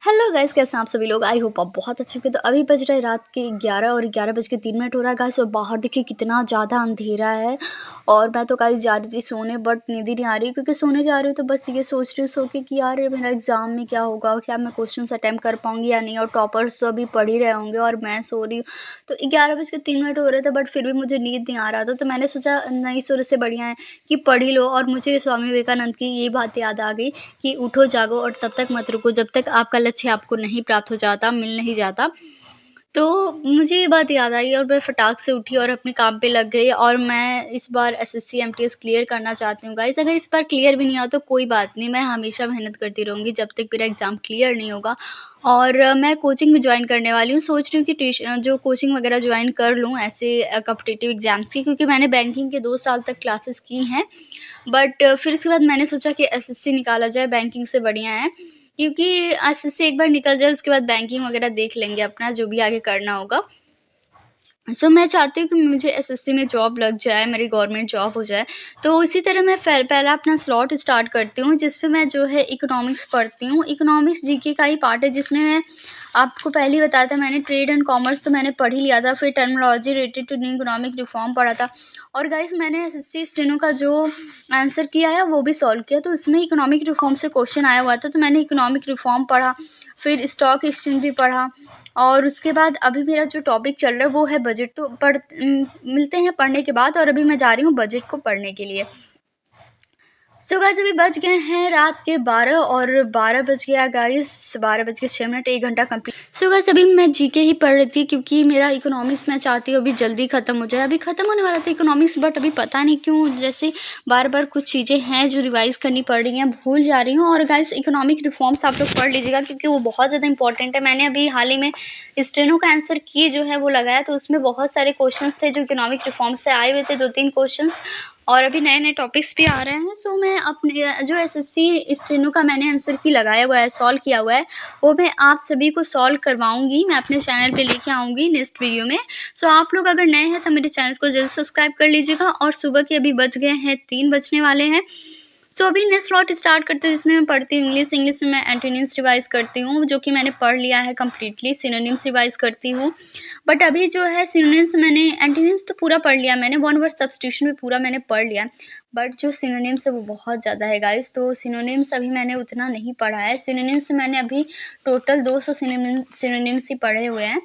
Hello guys, कैसे हैं आप सभी लोग। आई होप आप बहुत अच्छे होंगे। तो अभी बज रहा है रात के 11 और 11:03 हो रहा है गाइस। और बाहर देखिए कितना ज़्यादा अंधेरा है। और मैं तो गाइस जा रही थी सोने, बट नींद ही नहीं आ रही, क्योंकि सोने जा रही हूँ तो बस ये सोच रही हूँ सो के कि यार मेरा एग्ज़ाम में क्या होगा, क्या मैं क्वेश्चन अटैम्प्ट कर पाऊँगी या नहीं। और टॉपर्स तो अभी पढ़ ही रहे होंगे और मैं सो रही हूँ। तो 11:03 हो रहे थे, बट फिर भी मुझे नींद नहीं आ रहा था। तो मैंने सोचा नहीं सोने से बढ़िया है कि पढ़ ही लो। और मुझे स्वामी विवेकानंद की ये बात याद आ गई कि उठो जागो और तब तक मत रुको जब तक आपका लक्ष्य आपको नहीं प्राप्त हो जाता, मिल नहीं जाता। तो मुझे ये बात याद आई और मैं फटाक से उठी और अपने काम पे लग गई। और मैं इस बार एसएससी एमटीएस क्लियर करना चाहती हूँ गाइस। अगर इस बार क्लियर भी नहीं हुआ तो कोई बात नहीं, मैं हमेशा मेहनत करती रहूँगी जब तक मेरा एग्ज़ाम क्लियर नहीं होगा। और मैं कोचिंग भी जॉइन करने वाली हूँ। सोच रही हूँ कि जो कोचिंग वगैरह जॉइन कर लूँ ऐसे कॉम्पिटिटिव एग्ज़ाम्स की, क्योंकि मैंने बैंकिंग के 2 साल तक क्लासेस की हैं। बट फिर उसके बाद मैंने सोचा कि एसएससी निकाला जाए, बैंकिंग से बढ़िया है। क्योंकि एसएससी एक बार निकल जाए उसके बाद बैंकिंग वगैरह देख लेंगे अपना जो भी आगे करना होगा। सो मैं चाहती हूँ कि मुझे एसएससी में जॉब लग जाए, मेरी गवर्नमेंट जॉब हो जाए। तो इसी तरह मैं पहला अपना स्लॉट स्टार्ट करती हूँ, जिस पे मैं जो है इकोनॉमिक्स पढ़ती हूँ। इकोनॉमिक्स जीके का ही पार्ट है, जिसमें मैं आपको पहले ही बताया था, मैंने ट्रेड एंड कॉमर्स तो मैंने पढ़ ही लिया था। फिर terminology related to new economic reform पढ़ा था। और गाइस मैंने एसएससी स्टेनो का जो आंसर किया है वो भी सॉल्व किया। तो उसमें इकोनॉमिक रिफॉर्म से क्वेश्चन आया हुआ था, तो मैंने इकोनॉमिक रिफॉर्म पढ़ा। फिर स्टॉक एक्सचेंज भी पढ़ा। और उसके बाद अभी मेरा जो टॉपिक चल रहा है वो है बजट। तो मिलते हैं पढ़ने के बाद। और अभी मैं जा रही हूँ बजट को पढ़ने के लिए। सो गाइस अभी बज गए हैं रात के 12 और 12 बज गया गाइस, 12:06, 1 घंटा कंप्लीट। सो गाइस अभी मैं जीके ही पढ़ रही थी, क्योंकि मेरा इकोनॉमिक्स मैं चाहती हूँ अभी जल्दी ख़त्म हो जाए। अभी ख़त्म होने वाला था इकोनॉमिक्स, बट अभी पता नहीं क्यों जैसे बार बार कुछ चीज़ें हैं जो रिवाइज़ करनी पड़ रही हैं, भूल जा रही हूँ। और गाइस इकोनॉमिक रिफॉर्म्स आप लोग पढ़ लीजिएगा, क्योंकि वो बहुत ज़्यादा इंपॉर्टेंट है। मैंने अभी हाल ही में स्टेनो का आंसर की जो है वो लगाया, तो उसमें बहुत सारे क्वेश्चंस थे जो इकोनॉमिक रिफॉर्म से आए हुए थे, 2-3 क्वेश्चंस। और अभी नए-नए टॉपिक्स भी आ रहे हैं। सो मैं अपने जो एसएससी स्टेनो का मैंने आंसर की लगाया हुआ है, सॉल्व किया हुआ है, वो मैं आप सभी को सॉल्व करवाऊँगी। मैं अपने चैनल पे लेके आऊँगी नेक्स्ट वीडियो में। सो आप लोग अगर नए हैं तो मेरे चैनल को ज़रूर सब्सक्राइब कर लीजिएगा। और सुबह के अभी बज गए हैं 3 बजने वाले हैं। सो अभी नेक्स्ट स्लॉट स्टार्ट करते हैं, जिसमें मैं पढ़ती हूँ इंग्लिश। इंग्लिश में मैं एंटोनिम्स रिवाइज़ करती हूँ, जो कि मैंने पढ़ लिया है कंप्लीटली। सिनोनिम्स रिवाइज़ करती हूँ। बट अभी जो है सिनोनिम्स मैंने एंटोनिम्स तो पूरा पढ़ लिया मैंने, वन वर्ड सब्स्टिट्यूशन भी पूरा मैंने पढ़ लिया। बट जो सिनोनिम्स है वो बहुत ज़्यादा है गाइस। तो सिनोनिम्स अभी मैंने उतना नहीं पढ़ा है। सिनोनिम्स मैंने अभी टोटल 200 सिनोनिम्स ही पढ़े हुए हैं।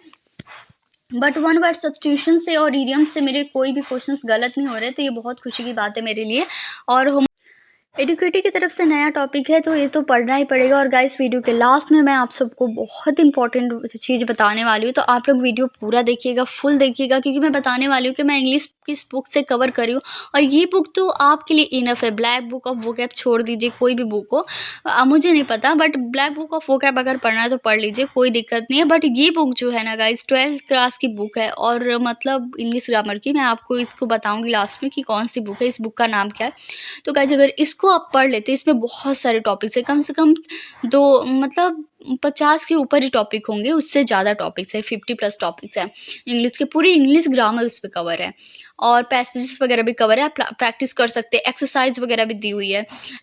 बट वन वर्ड सब्स्टिट्यूशन से और इडियम से मेरे कोई भी क्वेश्चंस गलत नहीं हो रहे, तो ये बहुत खुशी की बात है मेरे लिए। और एडुकेटी की तरफ से नया टॉपिक है, तो ये तो पढ़ना ही पड़ेगा। और गाइस वीडियो के लास्ट में मैं आप सबको बहुत इंपॉर्टेंट चीज़ बताने वाली हूँ, तो आप लोग वीडियो पूरा देखिएगा, फुल देखिएगा, क्योंकि मैं बताने वाली हूँ कि मैं इंग्लिश किस बुक से कवर करी हूँ। और ये बुक तो आपके लिए इनफ है। ब्लैक बुक ऑफ वोकैब छोड़ दीजिए, कोई भी बुक हो, मुझे नहीं पता, but black book of vocab अगर पढ़ना है तो पढ़ लीजिए, कोई दिक्कत नहीं है। बट ये बुक जो है ना गाइस 12th क्लास की बुक है, और मतलब इंग्लिश ग्रामर की। मैं आपको इसको बताऊँगी लास्ट में कि कौन सी बुक है, इस बुक का नाम क्या है। तो गाइस अगर इसको आप पढ़ लेते, इसमें बहुत सारे टॉपिक्स है, कम से कम 2 मतलब 50 के ऊपर ही टॉपिक होंगे, उससे ज़्यादा टॉपिक्स है, 50+ टॉपिक्स हैं इंग्लिश के। पूरी इंग्लिश ग्रामर उस पे कवर है, और पैसेजेस वगैरह भी कवर है। आप प्रैक्टिस कर सकते हैं, एक्सरसाइज वगैरह भी दी हुई है।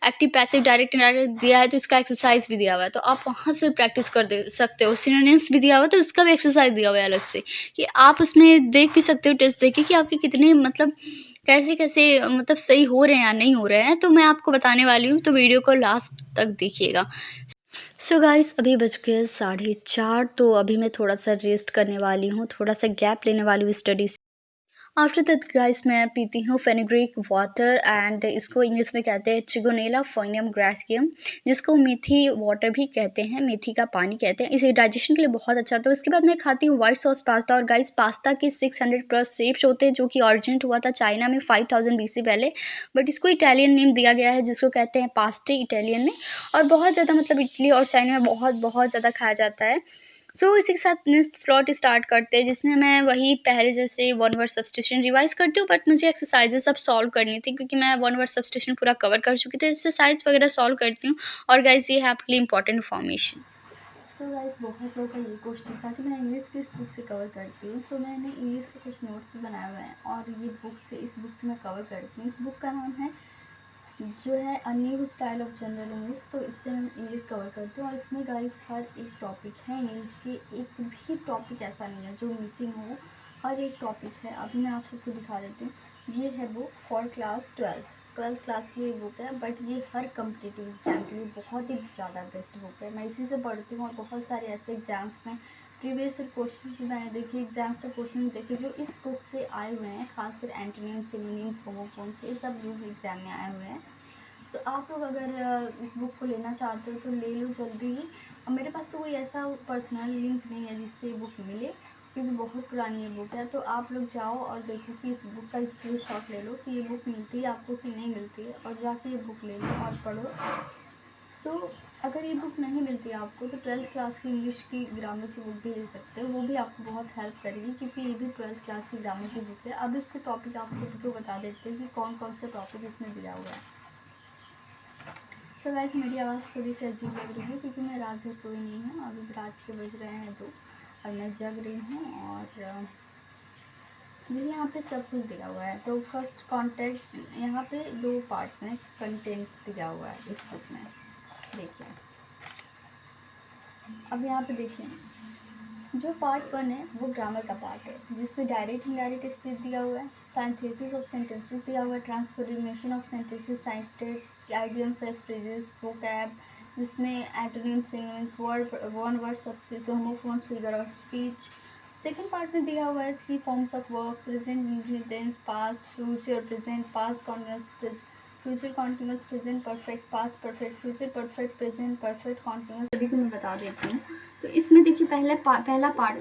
एक्टिव पैसिव डायरेक्ट इनडायरेक्ट दिया है, तो इसका एक्सरसाइज भी दिया हुआ है, तो आप वहाँ से भी प्रैक्टिस कर दे सकते हो। सिनोनिम्स भी दिया हुआ है, तो उसका भी एक्सरसाइज दिया हुआ है अलग से, कि आप उसमें देख भी सकते हो, टेस्ट देके कि आपके कितने मतलब कैसे-कैसे मतलब सही हो रहे हैं या नहीं हो रहे हैं। तो मैं आपको बताने वाली हूँ, तो वीडियो को लास्ट तक देखिएगा। सो गाइस अभी बज गए 4:30, तो अभी मैं थोड़ा-सा रेस्ट करने वाली हूँ, थोड़ा-सा गैप लेने वाली हूँ स्टडी से। आफ्टर दैट गाइस मैं पीती हूँ फेनुग्रीक वाटर, एंड इसको इंग्लिश में कहते हैं ट्रिगोनेला फोइनियम ग्रासियम, जिसको मेथी वाटर भी कहते हैं, मेथी का पानी कहते हैं। इसे डाइजेशन के लिए बहुत अच्छा होता है। उसके बाद मैं खाती हूँ व्हाइट सॉस पास्ता। और गाइस पास्ता के 600+ शेप्स होते हैं, जो कि ऑरिजिनेट हुआ था चाइना में 5000 BC पहले। बट इसको इटालियन नेम दिया गया है, जिसको कहते हैं पास्ते इटालियन में। और बहुत ज़्यादा मतलब इटली और चाइना में बहुत बहुत ज़्यादा खाया जाता है। सो इसी के साथ नेक्स्ट स्लॉट स्टार्ट करते हैं, जिसमें मैं वही पहले जैसे वन वर्ड सब्स्टिट्यूशन रिवाइज़ करती हूँ। बट मुझे एक्सरसाइजेस अब सॉल्व करनी थी, क्योंकि मैं वन वर्ड सब्स्टिट्यूशन पूरा कवर कर चुकी थी। एक्सरसाइज वगैरह सॉल्व करती हूँ। और गाइस ये है आपके लिए इंपॉर्टेंट इन्फॉर्मेशन। सो गाइस बहुत लोगों का ये क्वेश्चन था कि मैं इंग्लिश किस बुक से कवर करती हूँ। सो मैंने इंग्लिश के कुछ नोट्स भी बनाए हुए हैं, और ये बुक से इस बुक से मैं कवर करती हूँ। इस बुक का नाम है जो है a new style of general English. तो इससे मैं इंग्लिश कवर करती हूँ और इसमें गाइस हर एक टॉपिक है इंग्लिश की, एक भी टॉपिक ऐसा नहीं है जो मिसिंग हो, हर एक टॉपिक है। अभी मैं आप सबको दिखा देती हूँ। ये है book for class twelfth class की ये बुक है, बट ये हर कम्पिटिटिव एग्ज़ाम के लिए बहुत ही ज़्यादा बेस्ट बुक है। मैं इसी से पढ़ती हूँ और बहुत सारे ऐसे एग्ज़ाम्स में प्रीवियस क्वेश्चन भी मैंने देखे, एग्जाम से क्वेश्चन भी देखे जो इस बुक से आए हुए हैं, खासकर एंटोनिम्स, सिनोनिम्स, होमोफोन्स, ये सब जो एग्ज़ाम में आए हुए हैं। तो आप लोग अगर इस बुक को लेना चाहते हो तो ले लो जल्दी ही। अब मेरे पास तो कोई ऐसा पर्सनल लिंक नहीं है जिससे ये बुक मिले, क्योंकि बहुत पुरानी ये बुक है। तो आप लोग जाओ और देखो कि इस बुक का स्क्रीनशॉट ले लो कि ये बुक मिलती है आपको कि नहीं मिलती है, और जाके ये बुक ले लो और पढ़ो। अगर ये बुक नहीं मिलती है आपको तो ट्वेल्थ क्लास की इंग्लिश की ग्रामर की बुक भी ले सकते हो, वो भी आपको बहुत हेल्प करेगी, क्योंकि ये भी ट्वेल्थ क्लास की ग्रामर की बुक है। अब इसके टॉपिक आप सबको बता देते हैं कि कौन कौन से टॉपिक इसमें दिया हुआ है। सो गाइस, मेरी आवाज़ थोड़ी सी अजीब लग रही है क्योंकि मैं रात भर सोई नहीं हूँ। अभी रात के बज रहे हैं 2 और मैं जग रही हूँ। और देखिए यहाँ पे सब कुछ दिया हुआ है। तो फर्स्ट कॉन्टेक्ट, यहाँ पे 2 पार्ट में कंटेंट दिया हुआ है इस बुक में, देखिए। अब यहाँ पे देखिए, जो पार्ट 1 है वो ग्रामर का पार्ट है, जिसमें डायरेक्ट इनडायरेक्ट स्पीच दिया हुआ है, सिंथेसिस ऑफ सेंटेंसेस दिया हुआ है, transformation of sentences, syntax, idioms and phrases, vocab, जिसमें antonyms, synonyms, one word substitution, homophones, figure of speech. Second part में दिया हुआ है 3 forms of work, present tense, past, future, present, past continuous, future continuous, present perfect, past perfect, future perfect, present perfect, continuous, सभी को मैं बता देती हूँ। तो इसमें देखिए पहला पार्ट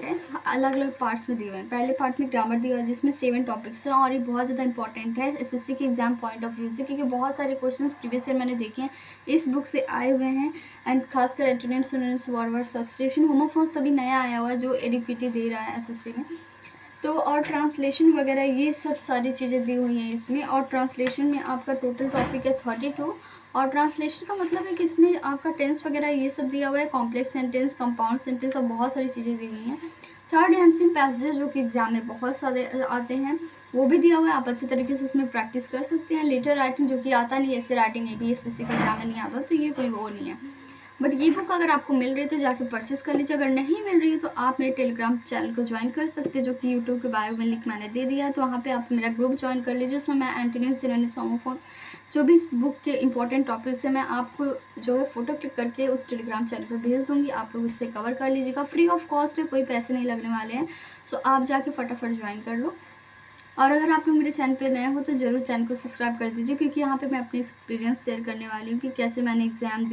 है, अलग अलग पार्ट्स में दिए हुए हैं। पहले पार्ट में ग्रामर दिया हुआ है जिसमें 7 टॉपिक्स हैं, और ये बहुत ज़्यादा इंपॉर्टेंट है एसएससी के एग्जाम पॉइंट ऑफ व्यू से, क्योंकि बहुत सारे क्वेश्चंस प्रीवियस ईयर मैंने देखे हैं इस बुक से आए हुए हैं। एंड खासकर antonyms, synonyms, word substitution, homophones तभी नया आया हुआ है जो एडीपीटी दे रहा है एसएससी में। तो और ट्रांसलेशन वगैरह ये सब सारी चीज़ें दी हुई हैं इसमें। और ट्रांसलेशन में आपका टोटल टॉपिक है 32, और ट्रांसलेशन का मतलब है कि इसमें आपका टेंस वगैरह ये सब दिया हुआ है, कॉम्प्लेक्स सेंटेंस, कंपाउंड सेंटेंस, और बहुत सारी चीज़ें दी हुई हैं। थर्ड एंशिएंट पैसेजेस जो कि एग्जाम में बहुत सारे आते हैं वो भी दिया हुआ है, आप अच्छे तरीके से इसमें प्रैक्टिस कर सकते हैं। लेटर राइटिंग जो कि आता नहीं, ऐसे राइटिंग है कि एसएससी के एग्जाम में नहीं आता, तो ये कोई वो नहीं है। बट ये बुक अगर आपको मिल रही है तो जाके परचेस कर लीजिए। अगर नहीं मिल रही है तो आप मेरे टेलीग्राम चैनल को ज्वाइन कर सकते हैं, जो कि यूट्यूब के बायो में लिंक मैंने दे दिया है। तो वहाँ पे आप मेरा ग्रुप ज्वाइन कर लीजिए, उसमें मैं एंटोनिम्स, सिनोनिम्स, होमोफोन्स, जो भी इस बुक के इंपॉर्टेंट टॉपिक्स है मैं आपको जो है फ़ोटो क्लिक करके उस टेलीग्राम चैनल पर भेज दूँगी। आप लोग उससे कवर कर लीजिएगा, फ्री ऑफ कॉस्ट है, कोई पैसे नहीं लगने वाले हैं। सो आप जाके फटाफट ज्वाइन कर लो। और अगर आप लोग मेरे चैनल पे नए हो तो ज़रूर चैनल को सब्सक्राइब कर दीजिए, क्योंकि यहाँ पे मैं अपने एक्सपीरियंस शेयर करने वाली हूँ कि कैसे मैंने एग्ज़ाम दी।